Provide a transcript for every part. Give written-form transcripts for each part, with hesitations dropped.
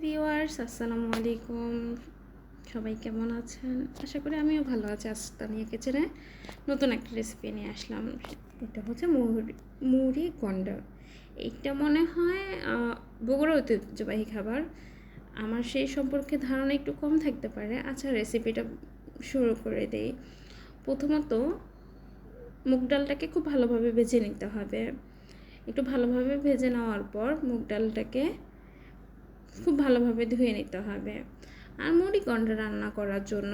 Viewers আসসালামু আলাইকুম। সবাই কেমন আছেন? আশা করি আমিও ভালো আছি। আজ তানিয়া কিচেনে নতুন একটা রেসিপি নিয়ে আসলাম। এটা হচ্ছে মুড়ি গন্ডা। এইটা মনে হয় বগুড়া ঐতিহ্যবাহী খাবার। আমার সেই সম্পর্কে ধারণা একটু কম থাকতে পারে। আচ্ছা, রেসিপিটা শুরু করে দেই। প্রথমত মুগ ডালটাকে খুব ভালোভাবে ভেজে নিতে হবে। একটু ভালোভাবে ভেজে নেওয়ার পর মুগ ডালটাকে খুব ভালোভাবে ধুয়ে নিতে হবে। আর মুড়িঘণ্টা রান্না করার জন্য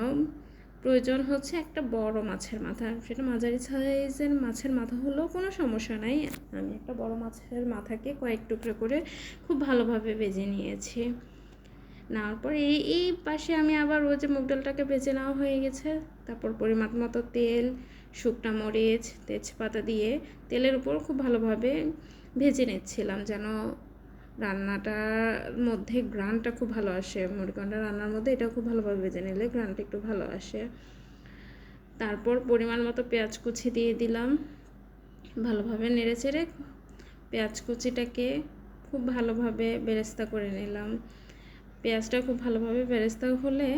প্রয়োজন হচ্ছে একটা বড় মাছের মাথা। সেটা মাঝারি সাইজের মাছের মাথা হলেও কোনো সমস্যা নাই। আমি একটা বড় মাছের মাথাকে কয়েক টুকরো করে খুব ভালোভাবে ভেজে নিয়েছি। নেওয়ার পর এই পাশে আমি আবার ওই যে মুগ ডালটাকে ভেজে নেওয়া হয়ে গেছে। তারপর পরিমাণ মতো তেল, শুকনা মরিচ, তেজপাতা দিয়ে তেলের উপর খুব ভালোভাবে ভেজে নিচ্ছিলাম যেন রান্নাটার মধ্যে গ্রানটা খুব ভালো আসে। মুড়িঘণ্টা রান্নার মধ্যে এটা খুব ভালোভাবে ভেজে নিলে গ্রানটা একটু ভালো আসে। তারপর পরিমাণ মতো পেঁয়াজ কুচি দিয়ে দিলাম। ভালোভাবে নেড়েচেড়ে পেঁয়াজ কুচিটাকে খুব ভালোভাবে বেরেস্তা করে নিলাম। পেঁয়াজটা খুব ভালোভাবে বেরেস্তা হলে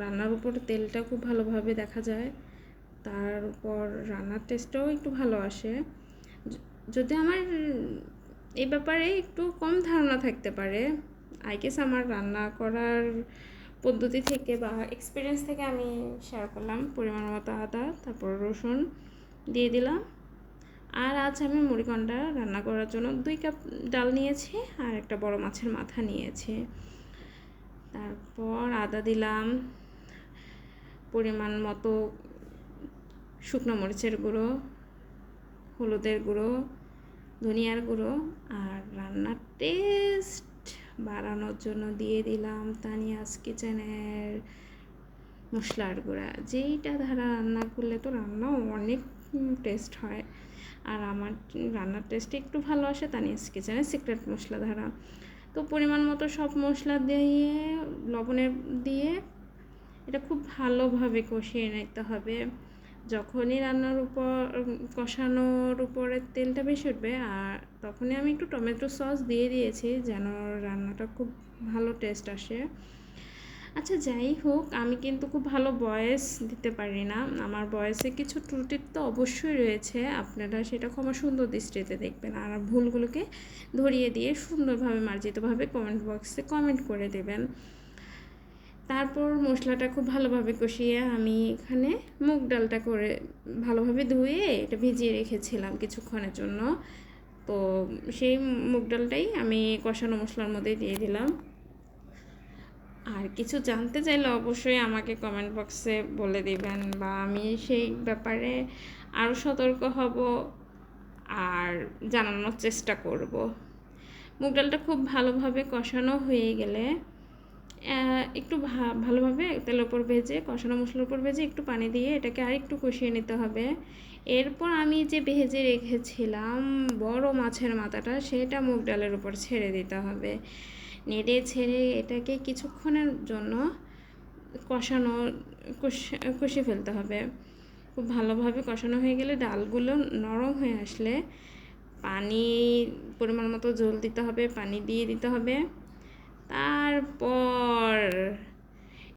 রান্নার উপর তেলটা খুব ভালোভাবে দেখা যায়। তার উপর রান্নার টেস্টটাও একটু ভালো আসে। যদি আমার এই ব্যাপারে একটু কম ধারণা থাকতে পারে, আই গেস আমার রান্না করার পদ্ধতি থেকে বা এক্সপিরিয়েন্স থেকে আমি শেয়ার করলাম। পরিমাণ মতো আদা, তারপর রসুন দিয়ে দিলাম। আর আজ আমি মুড়িঘণ্টা রান্না করার জন্য 2 কাপ ডাল নিয়েছি আর একটা বড় মাছের মাথা নিয়েছি। তারপর আদা দিলাম, পরিমাণ মতো শুকনো মরিচের গুঁড়ো, হলুদের গুঁড়ো, ধনিয়ার গুঁড়ো আর রান্নার টেস্ট বাড়ানোর জন্য দিয়ে দিলাম তানিয়াস কিচেনের মশলার গুঁড়া। যেইটা দ্বারা রান্না করলে তো রান্নাও অনেক টেস্ট হয়। আর আমার রান্নার টেস্টে একটু ভালো আসে তানিয়াস কিচেনের সিক্রেট মশলা দ্বারা। তো পরিমাণ মতো সব মশলা দিয়ে লবণের দিয়ে এটা খুব ভালোভাবে কষিয়ে নিতে হবে। যখনই রান্নার উপর কষানোর উপরে তেলটা বেশি উঠবে আর তখনই আমি একটু টমেটো সস দিয়ে দিয়েছি যেন রান্নাটা খুব ভালো টেস্ট আসে। আচ্ছা, যাই হোক, আমি কিন্তু খুব ভালো ভয়েস দিতে পারি না। আমার ভয়েসে কিছু ত্রুটি তো অবশ্যই রয়েছে। আপনারা সেটা ক্ষমা সুন্দর দৃষ্টিতে দেখবেন আর ভুলগুলোকে ধরিয়ে দিয়ে সুন্দরভাবে মার্জিতভাবে কমেন্ট বক্সে কমেন্ট করে দেবেন। তারপর মশলাটা খুব ভালোভাবে কষিয়ে আমি এখানে মুগ ডালটা করে ভালোভাবে ধুয়ে এটা ভিজিয়ে রেখেছিলাম কিছুক্ষণের জন্য। তো সেই মুগ ডালটাই আমি কষানো মশলার মধ্যে দিয়ে দিলাম। আর কিছু জানতে চাইলে অবশ্যই আমাকে কমেন্ট বক্সে বলে দিবেন বা আমি সেই ব্যাপারে আরও সতর্ক হব আর জানানোর চেষ্টা করব। মুগ ডালটা খুব ভালোভাবে কষানো হয়ে গেলে একটু ভালোভাবে তেলের উপর ভেজে কষানো মশলার উপর ভেজে একটু পানি দিয়ে এটাকে আরেকটু কষিয়ে নিতে হবে। এরপর আমি যে ভেজে রেখেছিলাম বড় মাছের মাথাটা সেটা মুগ ডালের উপর ছেড়ে দিতে হবে। নেড়ে ছেড়ে এটাকে কিছুক্ষণের জন্য কষিয়ে ফেলতে হবে। খুব ভালোভাবে কষানো হয়ে গেলে ডালগুলো নরম হয়ে আসলে পানি পরিমাণ মতো জল দিতে হবে, পানি দিয়ে দিতে হবে। তারপর